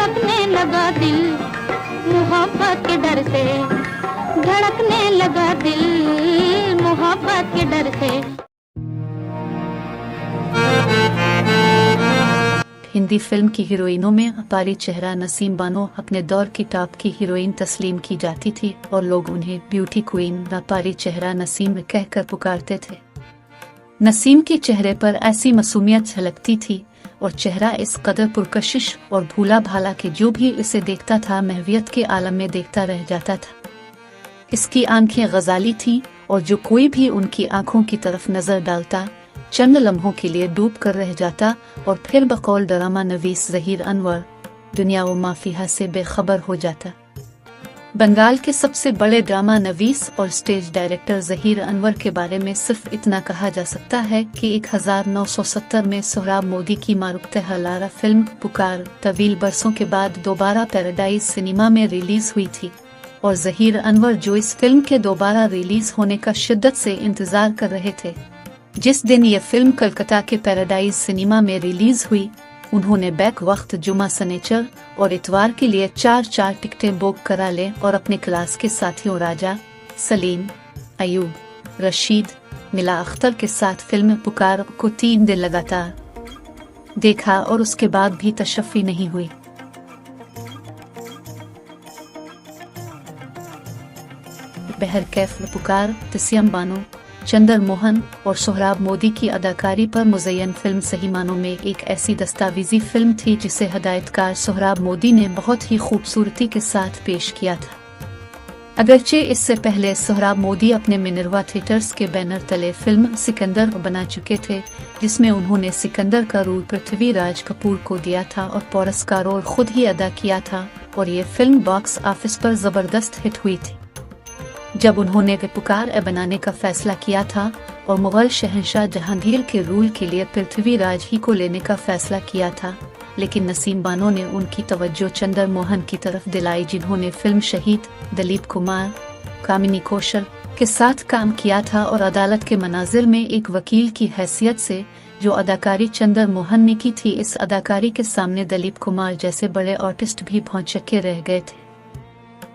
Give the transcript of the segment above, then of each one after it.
धड़कने लगा दिल मोहब्बत के डर से, धड़कने लगा दिल मोहब्बत के डर से। हिंदी फिल्म की हीरोइनों में अपारी चेहरा नसीम बानो अपने दौर की टॉप की हीरोइन तस्लीम की जाती थी और लोग उन्हें ब्यूटी क्वीन अपारी चेहरा नसीम कहकर पुकारते थे। नसीम के चेहरे पर ऐसी मासूमियत झलकती थी और चेहरा इस कदर पुरकशिश और भूला भाला कि जो भी इसे देखता था महवियत के आलम में देखता रह जाता था। इसकी आंखें गजाली थीं और जो कोई भी उनकी आंखों की तरफ नजर डालता चंद लम्हों के लिए डूब कर रह जाता और फिर बकौल ड्रामा नवीस ज़हीर अनवर दुनिया व माफिया से बेखबर हो जाता। बंगाल के सबसे बड़े ड्रामा नवीस और स्टेज डायरेक्टर ज़हीर अनवर के बारे में सिर्फ इतना कहा जा सकता है कि 1970 में सोहराब मोदी की मारुख्ते हलारा फिल्म पुकार तवील बरसों के बाद दोबारा पैराडाइज सिनेमा में रिलीज हुई थी और ज़हीर अनवर जो इस फिल्म के दोबारा रिलीज होने का शिद्दत से इंतजार कर रहे थे। जिस दिन ये फिल्म कलकत्ता के पैराडाइज सिनेमा में रिलीज हुई उन्होंने बैक वक्त जुमा सनेचर और इतवार के लिए 4 टिकटें बुक करा ले और अपने क्लास के साथियों राजा, सलीम, अयूब, रशीद, मिला अख्तर के साथ फिल्म पुकार को 3 दिन लगातार देखा और उसके बाद भी तशफ़ी नहीं हुई। बहरकैफ पुकार तस्यम बानो, चंदर मोहन और सोहराब मोदी की अदाकारी पर मुज़य्यन फिल्म सही मानों में एक ऐसी दस्तावेजी फिल्म थी जिसे हदायतकार सोहराब मोदी ने बहुत ही खूबसूरती के साथ पेश किया था। अगरचे इससे पहले सोहराब मोदी अपने मिनरवा थिएटर्स के बैनर तले फिल्म सिकंदर बना चुके थे जिसमें उन्होंने सिकंदर का रोल पृथ्वीराज कपूर को दिया था और पोरस का रोल खुद ही अदा किया था और ये फिल्म बॉक्स ऑफिस पर जबरदस्त हिट हुई थी। जब उन्होंने पुकार बनाने का फैसला किया था और मुगल शहंशाह जहांगीर के रूल के लिए पृथ्वीराज ही को लेने का फैसला किया था, लेकिन नसीम बानो ने उनकी तवज्जो चंदर मोहन की तरफ दिलाई जिन्होंने फिल्म शहीद दिलीप कुमार, कामिनी कौशल के साथ काम किया था और अदालत के मनाजिर में एक वकील की हैसियत से जो अदाकारी चंदर मोहन ने की थी, इस अदाकारी के सामने दिलीप कुमार जैसे बड़े आर्टिस्ट भी भौंचक्के रह गए थे।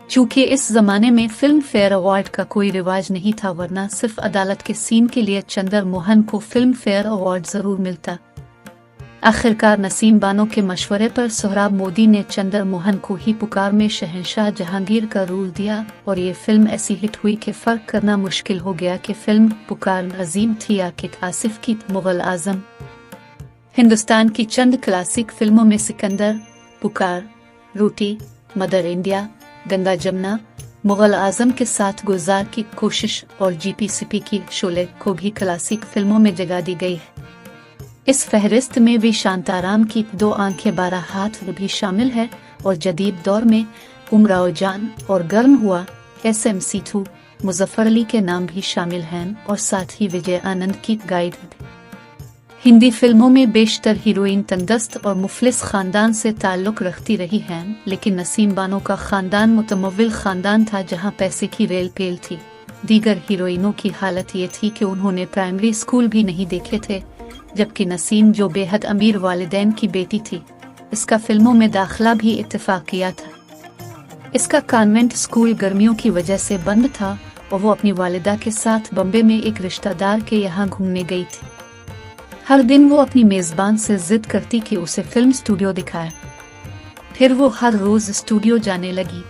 चूँकि इस जमाने में फिल्म फेयर अवार्ड का कोई रिवाज नहीं था, वरना सिर्फ अदालत के सीन के लिए चंदर मोहन को फिल्म फेयर अवार्ड जरूर मिलता। आखिरकार नसीम बानो के मशवरे पर सोहराब मोदी ने चंदर मोहन को ही पुकार में शहंशाह जहांगीर का रोल दिया और ये फिल्म ऐसी हिट हुई कि फर्क करना मुश्किल हो गया कि फिल्म पुकार अजीम थी या कि आसिफ की मुगल आजम। हिंदुस्तान की चंद क्लासिक फिल्मों में सिकंदर, पुकार, रोटी, मदर इंडिया, गंगा जमुना, मुगल आजम के साथ गुलजार की कोशिश और जीपीसीपी की शोले को भी क्लासिक फिल्मों में जगह दी गई है। इस फहरिस्त में भी शांताराम की 2 आंखें 12 हाथ भी शामिल है और जदीद दौर में उमराव जान और गर्म हुआ SM-2 मुजफ्फर अली के नाम भी शामिल हैं और साथ ही विजय आनंद की गाइड। हिंदी फिल्मों में बेशतर हीरोइन तंगदस्त और मुफलिस खानदान से ताल्लुक रखती रही हैं, लेकिन नसीम बानो का खानदान मुतमव्विल खानदान था जहां पैसे की रेल पेल थी। दीगर हीरोइनों की हालत ये थी कि उन्होंने प्राइमरी स्कूल भी नहीं देखे थे, जबकि नसीम जो बेहद अमीर वालिदैन की बेटी थी, इसका फिल्मों में दाखिला भी इत्तेफाक किया था। इसका कॉन्वेंट स्कूल गर्मियों की वजह से बंद था और वो अपनी वालिदा के साथ बम्बे में एक रिश्तेदार के यहाँ घूमने गई थी। हर दिन वो अपनी मेजबान से जिद करती कि उसे फिल्म स्टूडियो दिखाए। फिर वो हर रोज स्टूडियो जाने लगी।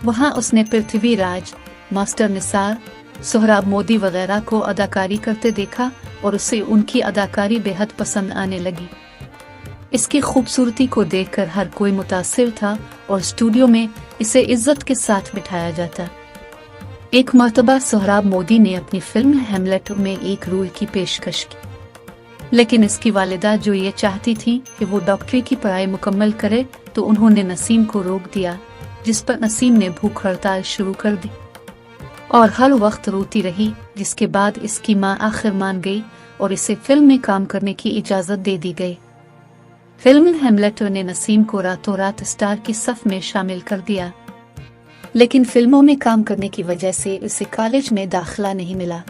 वहाँ उसने पृथ्वीराज, मास्टर निसार, सोहराब मोदी वगैरह को अदाकारी करते देखा और उसे उनकी अदाकारी बेहद पसंद आने लगी। इसकी खूबसूरती को देखकर हर कोई मुतासिर था और स्टूडियो में इसे इज्जत के साथ बिठाया जाता। एक मर्तबा सोहराब मोदी ने अपनी फिल्म हेमलेट में एक रोल की पेशकश की, लेकिन इसकी वालिदा जो ये चाहती थी कि वो डॉक्टरी की पढ़ाई मुकम्मल करे, तो उन्होंने नसीम को रोक दिया, जिस पर नसीम ने भूख हड़ताल शुरू कर दी और हर वक्त रोती रही, जिसके बाद इसकी मां आखिर मान गई और इसे फिल्म में काम करने की इजाजत दे दी गई। फिल्म हेमलेट ने नसीम को रातों रात स्टार की सफ में शामिल कर दिया, लेकिन फिल्मों में काम करने की वजह से इसे कॉलेज में दाखिला नहीं मिला।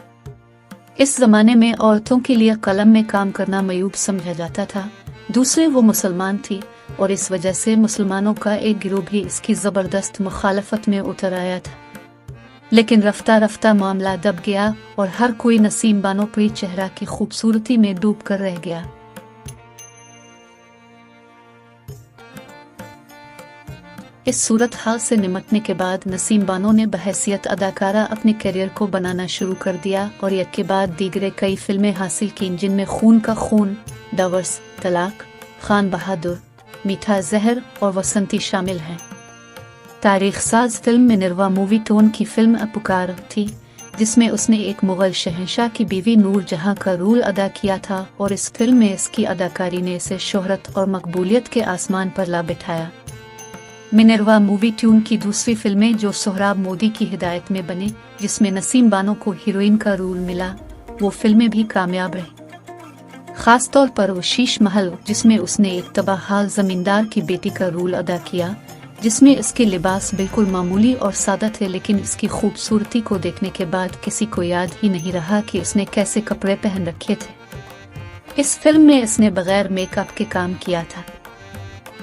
इस जमाने में औरतों के लिए कलम में काम करना मयूब समझा जाता था। दूसरे वो मुसलमान थी और इस वजह से मुसलमानों का एक गिरोह भी इसकी ज़बरदस्त मुखालफत में उतर आया था। लेकिन रफ्ता रफ्ता मामला दब गया और हर कोई नसीम बानो परी चेहरा की खूबसूरती में डूब कर रह गया। इस सूरत हाल से निमटने के बाद नसीम बानो ने बहैसियत अदाकारा अपने करियर को बनाना शुरू कर दिया और एक के बाद दीगरे कई फिल्में हासिल की, जिनमें खून का खून, डवर्स, तलाक, खान बहादुर, मीठा जहर और वसंती शामिल हैं। तारीख साज फिल्म मिनरवा मूवी टोन की फिल्म अपुकार थी, जिसमें उसने एक मुगल शहंशाह की बीवी नूर जहां का रोल अदा किया था और इस फिल्म में इसकी अदाकारी ने इसे शोहरत और मकबूलियत के आसमान पर ला बिठाया। मिनरवा मूवी ट्यून की दूसरी फिल्में जो सोहराब मोदी की हिदायत में बनी, जिसमें नसीम बानो को हीरोइन का रोल मिला, वो फिल्में भी कामयाब रही। खास तौर पर वो शीश महल, जिसमें उसने एक तबाहाल जमींदार की बेटी का रोल अदा किया, जिसमें इसके लिबास बिल्कुल मामूली और सादा थे, लेकिन इसकी खूबसूरती को देखने के बाद किसी को याद ही नहीं रहा कि उसने कैसे कपड़े पहन रखे थे। इस फिल्म में इसने बगैर मेकअप के काम किया था।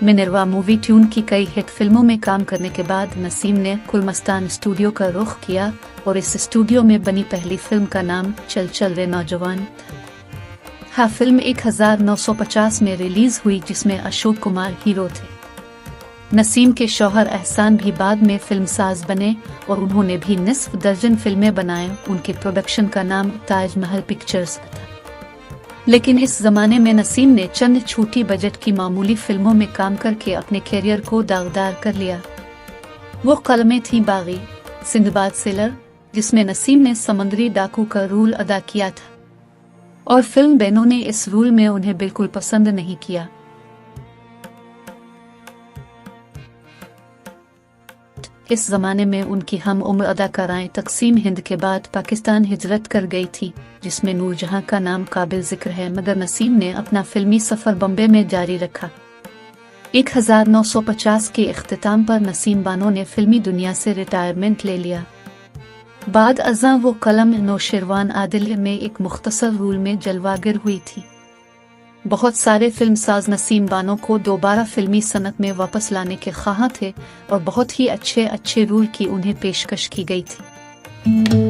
मिनरवा मूवी ट्यून की कई हिट फिल्मों में काम करने के बाद नसीम ने कुलमस्तान स्टूडियो का रुख किया और इस स्टूडियो में बनी पहली फिल्म का नाम चल चल रे नौजवान था। फिल्म 1950 में रिलीज हुई, जिसमें अशोक कुमार हीरो थे। नसीम के शौहर एहसान भी बाद में फिल्मसाज बने और उन्होंने भी निस्फ दर्जन फिल्में बनाए। उनके प्रोडक्शन का नाम ताजमहल पिक्चर्स था। लेकिन इस जमाने में नसीम ने चंद छोटी बजट की मामूली फिल्मों में काम करके अपने कैरियर को दागदार कर लिया। वो कलमें थी बागी, सिंदबाद सेलर, जिसमें नसीम ने समुद्री डाकू का रोल अदा किया था और फिल्म बैनों ने इस रोल में उन्हें बिल्कुल पसंद नहीं किया। इस जमाने में उनकी हम उम्र अदाकाराएं तकसीम हिंद के बाद पाकिस्तान हिजरत कर गई थी, जिसमें नूरजहां का नाम काबिल जिक्र है, मगर नसीम ने अपना फिल्मी सफर बम्बे में जारी रखा। 1950 के इख्तिताम पर नसीम बानो ने फिल्मी दुनिया से रिटायरमेंट ले लिया। बाद अज़ां वो कलम नौशेरवान आदिल में एक मुख्तसर रोल में जलवागर हुई थी। बहुत सारे फिल्मसाज नसीम बानो को दोबारा फिल्मी सनत में वापस लाने के ख्वाह थे और बहुत ही अच्छे रोल की उन्हें पेशकश की गई थी।